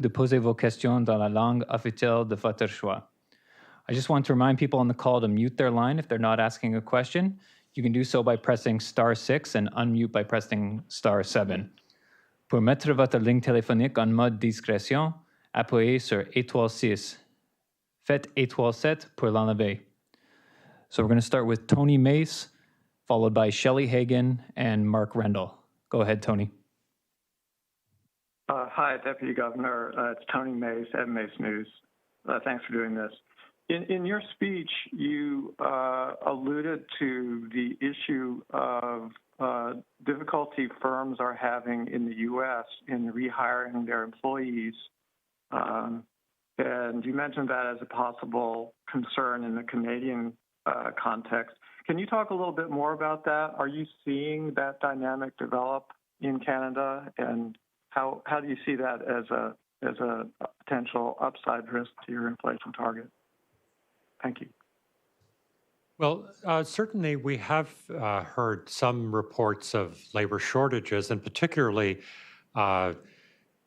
de poser vos questions dans la langue officielle de votre choix. I just want to remind people on the call to mute their line if they're not asking a question. You can do so by pressing *6 and unmute by pressing *7. Pour mettre votre ligne téléphonique en mode discrétion, appuyez sur *6. Faites *7 pour l'enlever. So we're going to start with Tony Mace, followed by Shelley Hagan and Mark Rendell. Go ahead, Tony. Hi, Deputy Governor. It's Tony Mace at Mace News. Thanks for doing this. In your speech, you alluded to the issue of difficulty firms are having in the U.S. in rehiring their employees. And you mentioned that as a possible concern in the Canadian context. Can you talk a little bit more about that? Are you seeing that dynamic develop in Canada, and how do you see that as a potential upside risk to your inflation target? Thank you. Well, certainly we have heard some reports of labor shortages, and particularly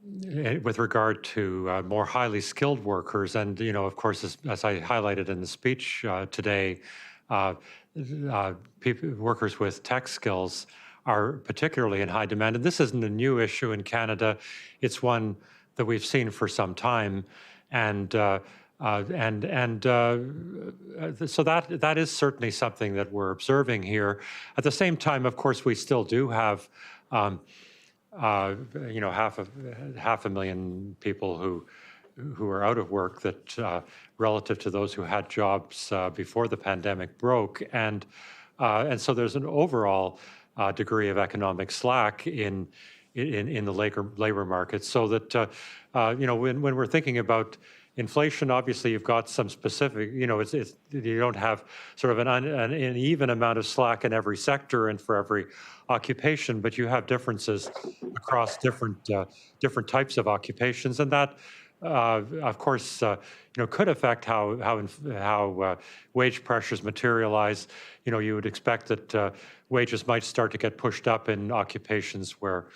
with regard to more highly skilled workers. And, you know, of course, as I highlighted in the speech today, workers with tech skills are particularly in high demand. And this isn't a new issue in Canada. It's one that we've seen for some time. And so that is certainly something that we're observing here. At the same time, of course, we still do have, you know, half a million people who are out of work that relative to those who had jobs before the pandemic broke, and so there's an overall degree of economic slack in the labor market. So that you know, when we're thinking about inflation, obviously you've got some specific, you know, you don't have sort of an even amount of slack in every sector and for every occupation, but you have differences across different types of occupations, and that, of course, you know, could affect how wage pressures materialize. You know, you would expect that wages might start to get pushed up in occupations where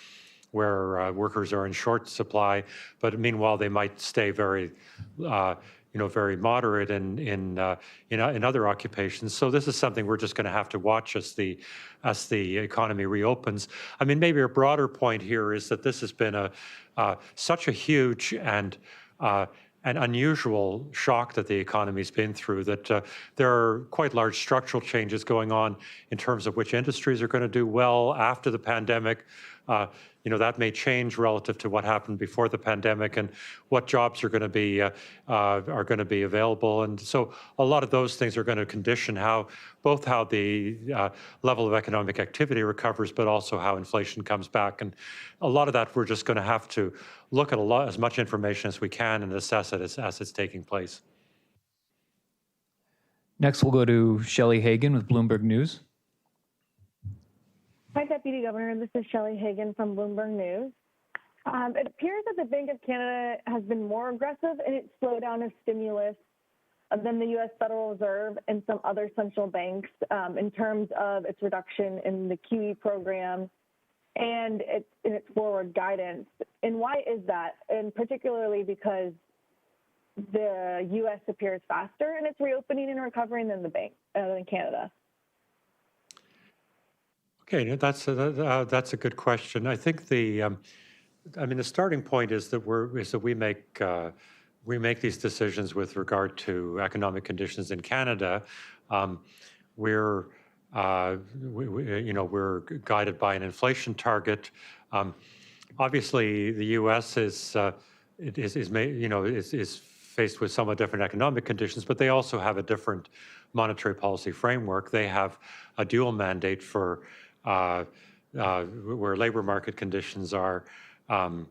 workers are in short supply, but meanwhile they might stay very, you know, very moderate in other occupations. So this is something we're just going to have to watch as the economy reopens. I mean, maybe a broader point here is that this has been such a huge and an unusual shock that the economy's been through, that there are quite large structural changes going on in terms of which industries are going to do well after the pandemic. You know, that may change relative to what happened before the pandemic, and what jobs are going to be available. And so a lot of those things are going to condition both how the level of economic activity recovers, but also how inflation comes back. And a lot of that we're just going to have to look at as much information as we can and assess it as it's taking place. Next, we'll go to Shelley Hagan with Bloomberg News. Hi, Deputy Governor. This is Shelley Hagan from Bloomberg News. It appears that the Bank of Canada has been more aggressive in its slowdown of stimulus than the U.S. Federal Reserve and some other central banks in terms of its reduction in the QE program and in its forward guidance. And why is that? And particularly because the U.S. appears faster in its reopening and recovering than than Canada. Okay, that's a good question. I think the starting point is that we make these decisions with regard to economic conditions in Canada. We're guided by an inflation target. Obviously, the U.S. is faced with somewhat different economic conditions, but they also have a different monetary policy framework. They have a dual mandate for where labor market conditions are the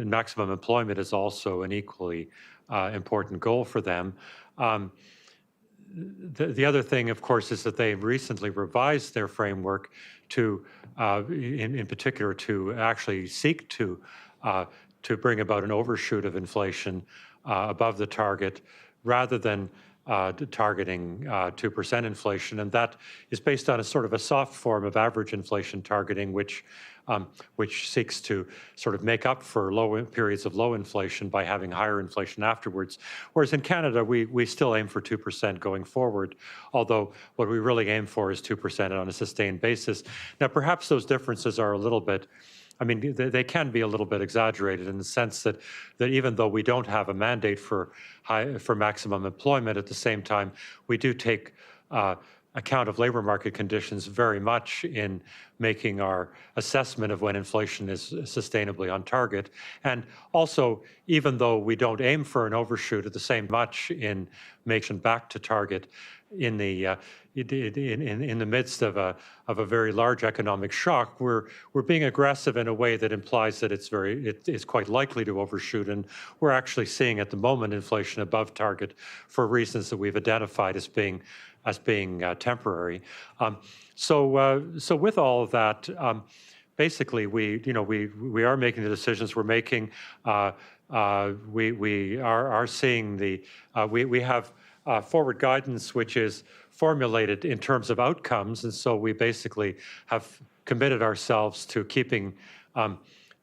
maximum employment is also an equally important goal for them. The other thing, of course, is that they recently revised their framework to, in particular, to actually seek to bring about an overshoot of inflation above the target, rather than targeting 2% inflation, and that is based on a sort of a soft form of average inflation targeting, which seeks to sort of make up for periods of low inflation by having higher inflation afterwards. Whereas in Canada, we still aim for 2% going forward, although what we really aim for is 2% on a sustained basis. Now, perhaps those differences are a little bit, I mean, they can be a little bit exaggerated in the sense that even though we don't have a mandate for maximum employment, at the same time, we do take account of labor market conditions very much in making our assessment of when inflation is sustainably on target. And also, even though we don't aim for an overshoot, at the same much in making back to target in the midst of a very large economic shock, we're being aggressive in a way that implies that it is quite likely to overshoot, and we're actually seeing at the moment inflation above target for reasons that we've identified as being temporary. So with all of that, basically we are making the decisions we're making. We are seeing we have forward guidance which is formulated in terms of outcomes, and so we basically have committed ourselves to keeping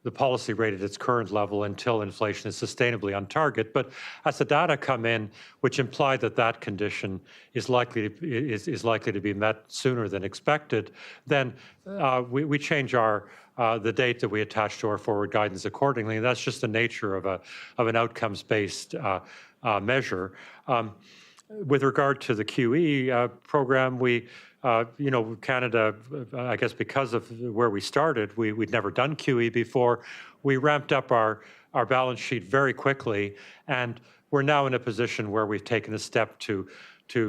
the policy rate at its current level until inflation is sustainably on target. But as the data come in, which imply that condition is likely to be met sooner than expected, then we change the date that we attach to our forward guidance accordingly. And that's just the nature of an outcomes-based measure. With regard to the QE program, Canada, I guess because of where we started, we'd never done QE before. We ramped up our balance sheet very quickly, and we're now in a position where we've taken a step to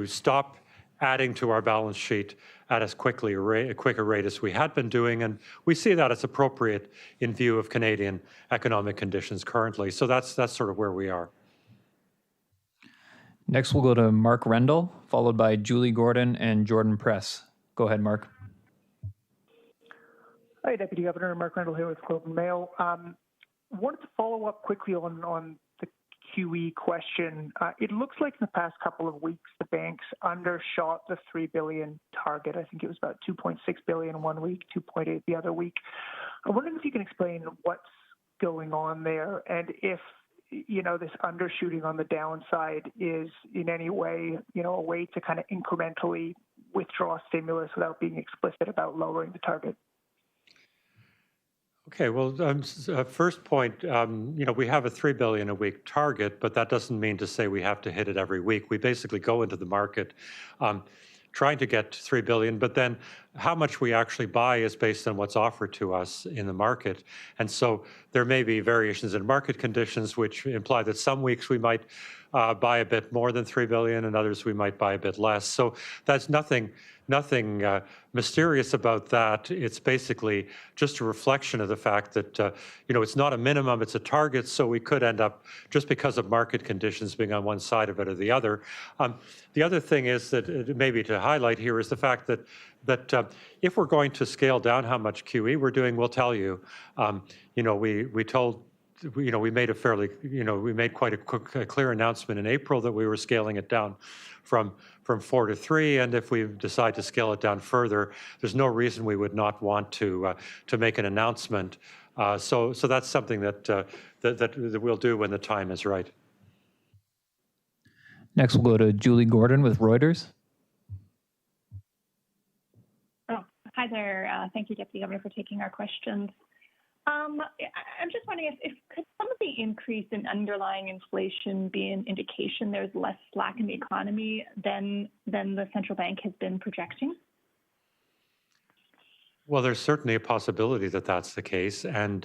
stop adding to our balance sheet at as quicker rate as we had been doing, and we see that as appropriate in view of Canadian economic conditions currently. So that's sort of where we are. Next, we'll go to Mark Rendell, followed by Julie Gordon and Jordan Press. Go ahead, Mark. Hi, Deputy Governor. Mark Rendell here with Globe and Mail. Wanted to follow up quickly on the QE question. It looks like in the past couple of weeks, the banks undershot the $3 billion target. I think it was about $2.6 billion one week, 2.8 the other week. I'm wondering if you can explain what's going on there, and if this undershooting on the downside is in any way, a way to kind of incrementally withdraw stimulus without being explicit about lowering the target. Okay, well, first point, we have a $3 billion a week target, but that doesn't mean to say we have to hit it every week. We basically go into the market trying to get $3 billion, but then how much we actually buy is based on what's offered to us in the market. And so there may be variations in market conditions, which imply that some weeks we might buy a bit more than $3 billion, and others we might buy a bit less. So that's nothing mysterious about that. It's basically just a reflection of the fact that, it's not a minimum, it's a target, so we could end up, just because of market conditions, being on one side of it or the other. The other thing is that, maybe to highlight here, is the fact that if we're going to scale down how much QE we're doing, we'll tell you. We made quite a clear announcement in April that we were scaling it down from 4 to 3, and if we decide to scale it down further, there's no reason we would not want to make an announcement. So that's something that we'll do when the time is right. Next, we'll go to Julie Gordon with Reuters. Hi there. Thank you, Deputy Governor, for taking our questions. I'm just wondering if could some of the increase in underlying inflation be an indication there's less slack in the economy than the central bank has been projecting? Well, there's certainly a possibility that that's the case. And,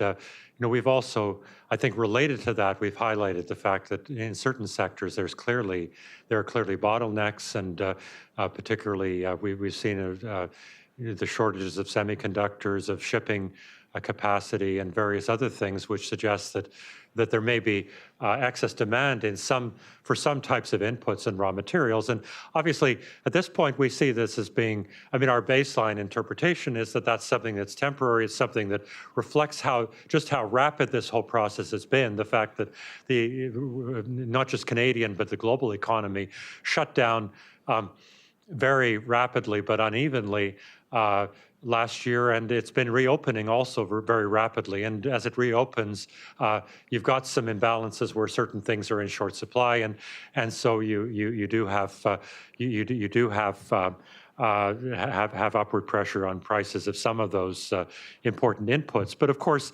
we've also, I think related to that, we've highlighted the fact that in certain sectors, there are clearly bottlenecks, and particularly we've seen the shortages of semiconductors, of shipping capacity and various other things, which suggests that there may be excess demand for some types of inputs and raw materials. And obviously, at this point, we see this as being, our baseline interpretation is that that's something that's temporary. It's something that reflects just how rapid this whole process has been. The fact that not just Canadian, but the global economy shut down very rapidly but unevenly last year, and it's been reopening also very rapidly. And as it reopens, you've got some imbalances where certain things are in short supply, and so you do have upward pressure on prices of some of those important inputs. But of course,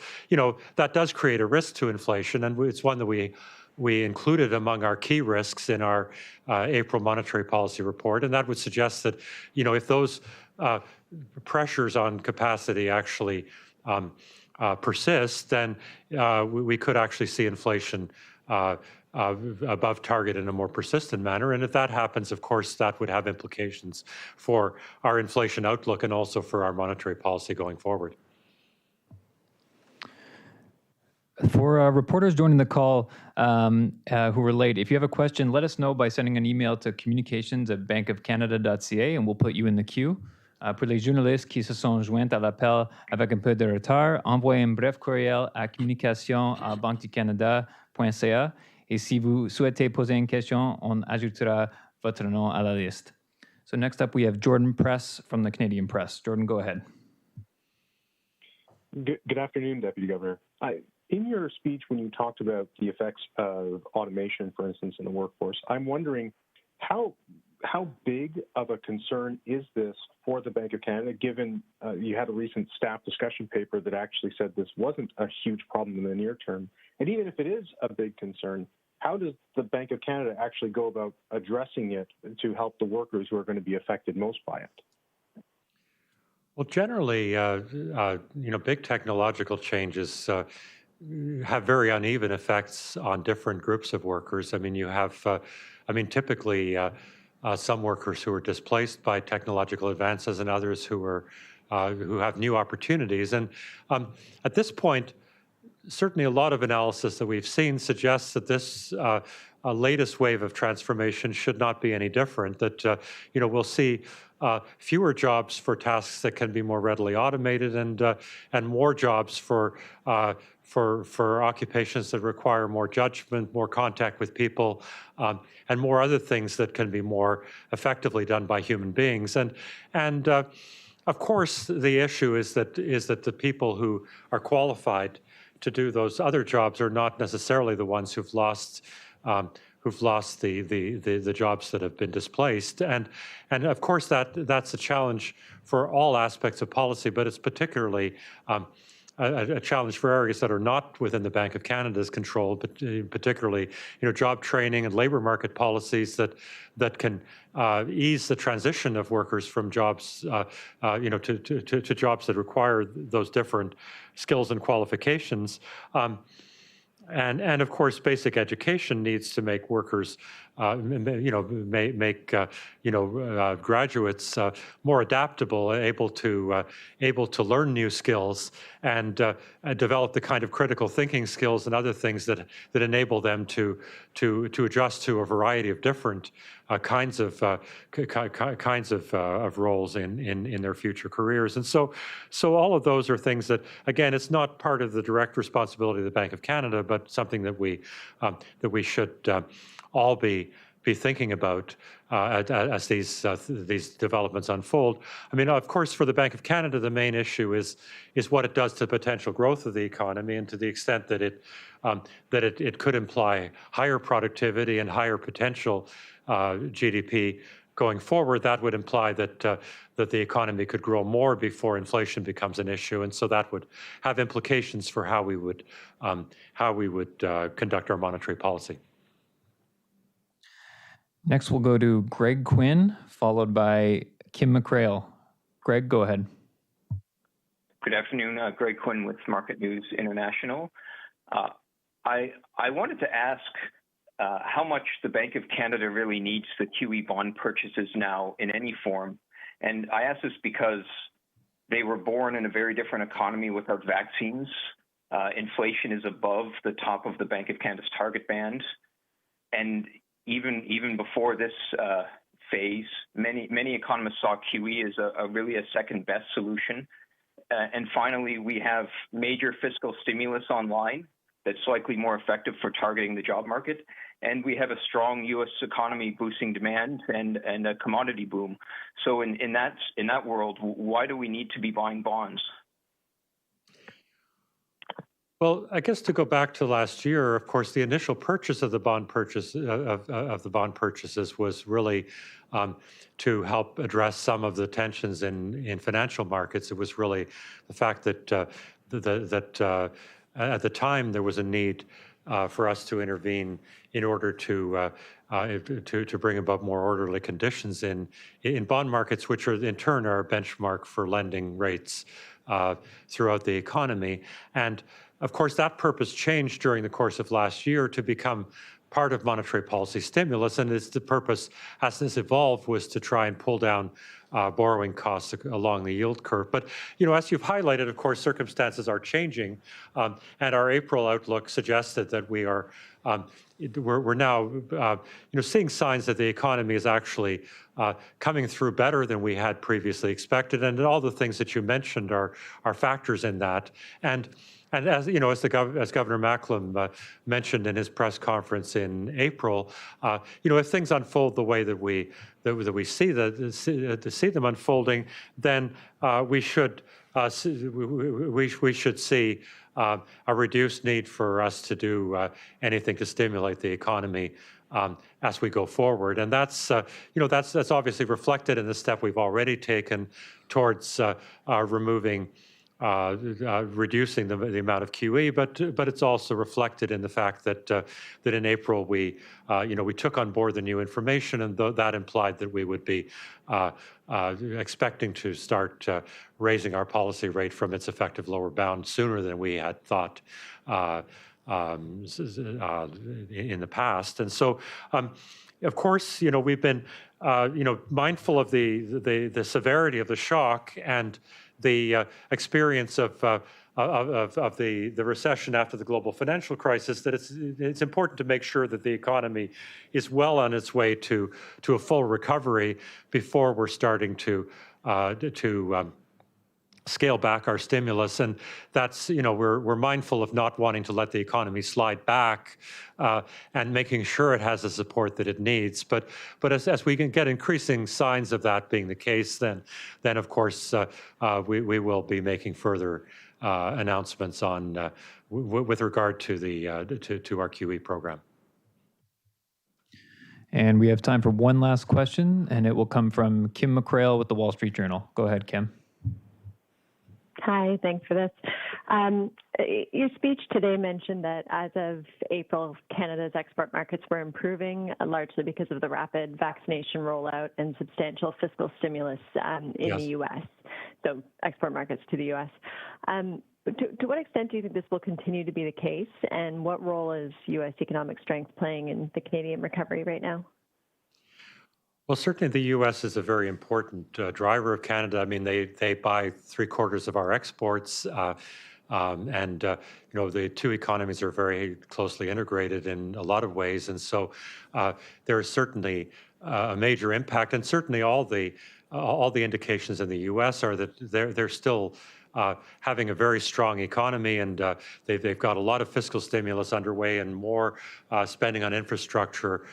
that does create a risk to inflation, and it's one that we included among our key risks in our April monetary policy report, and that would suggest that, if those pressures on capacity actually persist, then we could actually see inflation above target in a more persistent manner. And if that happens, of course, that would have implications for our inflation outlook and also for our monetary policy going forward. For reporters joining the call who were late, if you have a question, let us know by sending an email to communications@bankofcanada.ca and we'll put you in the queue. Pour les journalistes qui se sont joints à l'appel avec un peu de retard, envoyez un bref courriel à communication@banqueducanada.ca et si vous souhaitez poser une question, on ajoutera votre nom à la liste. So next up, we have Jordan Press from the Canadian Press. Jordan, go ahead. Good afternoon, Deputy Governor. In your speech, when you talked about the effects of automation, for instance, in the workforce, I'm wondering how big of a concern is this for the Bank of Canada, given you had a recent staff discussion paper that actually said this wasn't a huge problem in the near term? And even if it is a big concern, how does the Bank of Canada actually go about addressing it to help the workers who are going to be affected most by it? Well, generally, big technological changes have very uneven effects on different groups of workers. You have, typically some workers who are displaced by technological advances and others who have new opportunities. And at this point, certainly a lot of analysis that we've seen suggests that this latest wave of transformation should not be any different, that, we'll see fewer jobs for tasks that can be more readily automated and more jobs for occupations that require more judgment, more contact with people, and more other things that can be more effectively done by human beings. And of course, the issue is that the people who are qualified to do those other jobs are not necessarily the ones who've lost the jobs that have been displaced, and of course that's a challenge for all aspects of policy, but it's particularly a challenge for areas that are not within the Bank of Canada's control, but particularly job training and labor market policies that can ease the transition of workers from jobs to jobs that require those different skills and qualifications. And of course, basic education needs to make workers, graduates more adaptable, able to learn new skills and develop the kind of critical thinking skills and other things that enable them to adjust to a variety of different kinds of roles in their future careers. And so all of those are things that, again, it's not part of the direct responsibility of the Bank of Canada, but something that we should all be thinking about as these developments unfold. Of course, for the Bank of Canada, the main issue is what it does to the potential growth of the economy, and to the extent that it could imply higher productivity and higher potential GDP going forward. That would imply that the economy could grow more before inflation becomes an issue, and so that would have implications for how we would conduct our monetary policy. Next, we'll go to Greg Quinn, followed by Kim MacRael. Greg, go ahead. Good afternoon, Greg Quinn with Market News International. I wanted to ask how much the Bank of Canada really needs the QE bond purchases now in any form. And I ask this because They were born in a very different economy without vaccines. Inflation is above the top of the Bank of Canada's target band. And even before this phase, many economists saw QE as really a second best solution. And finally, we have major fiscal stimulus online that's likely more effective for targeting the job market. And we have a strong U.S. economy boosting demand and a commodity boom. So in that world, why do we need to be buying bonds? Well, I guess to go back to last year, of course, the initial purchase of the bond purchase of the bond purchases was really to help address some of the tensions in financial markets. It was really the fact that at the time there was a need for us to intervene in order to bring about more orderly conditions in bond markets, which are in turn are a benchmark for lending rates throughout the economy. And of course, that purpose changed during the course of last year to become part of monetary policy stimulus, and the purpose, as this evolved, was to try and pull down borrowing costs along the yield curve. But as you've highlighted, of course, circumstances are changing, and our April outlook suggested that we're now seeing signs that the economy is actually coming through better than we had previously expected, and all the things that you mentioned are factors in that. And as Governor Macklem mentioned in his press conference in April, if things unfold the way that we see them unfolding, then we should see a reduced need for us to do anything to stimulate the economy as we go forward. And that's obviously reflected in the step we've already taken towards reducing the amount of QE, but it's also reflected in the fact that in April we took on board the new information, and that implied that we would be expecting to start raising our policy rate from its effective lower bound sooner than we had thought in the past. And so, of course, we've been mindful of the severity of the shock and the experience of the recession after the global financial crisis, that it's important to make sure that the economy is well on its way to a full recovery before we're starting to scale back our stimulus. And that's, we're mindful of not wanting to let the economy slide back and making sure it has the support that it needs. But as we can get increasing signs of that being the case, then of course we will be making further announcements on with regard to to our QE program. And we have time for one last question, and it will come from Kim MacRael with the Wall Street Journal. Go ahead, Kim. Hi, thanks for this. Your speech today mentioned that as of April, Canada's export markets were improving, largely because of the rapid vaccination rollout and substantial fiscal stimulus in the U.S., so export markets to the U.S. To what extent do you think this will continue to be the case, and what role is U.S. economic strength playing in the Canadian recovery right now? Well, certainly the U.S. is a very important driver of Canada. I mean, they buy 3/4 of our exports, and the two economies are very closely integrated in a lot of ways, and so there is certainly a major impact. And certainly all the indications in the U.S. are that they're still having a very strong economy, and they've got a lot of fiscal stimulus underway and more spending on infrastructure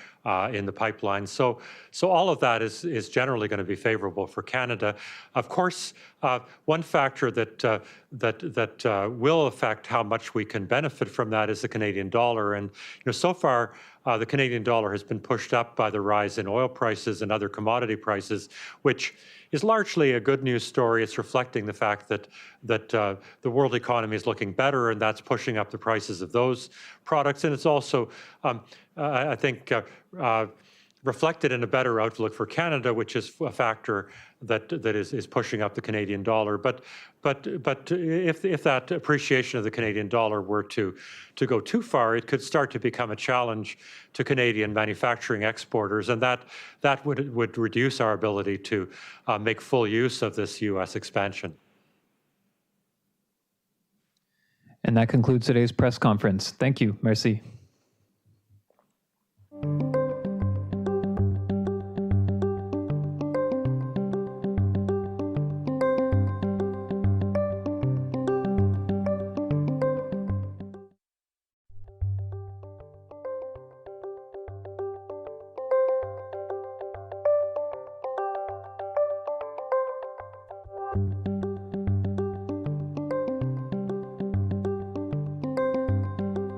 in the pipeline. So all of that is generally going to be favorable for Canada. Of course, one factor that will affect how much we can benefit from that is the Canadian dollar. And so far, the Canadian dollar has been pushed up by the rise in oil prices and other commodity prices, which is largely a good news story. It's reflecting the fact that the world economy is looking better, and that's pushing up the prices of those products. And it's also, I think, reflected in a better outlook for Canada, which is a factor that is pushing up the Canadian dollar. But if that appreciation of the Canadian dollar were to go too far, it could start to become a challenge to Canadian manufacturing exporters, and that would reduce our ability to make full use of this U.S. expansion. And that concludes today's press conference. Thank you. Merci.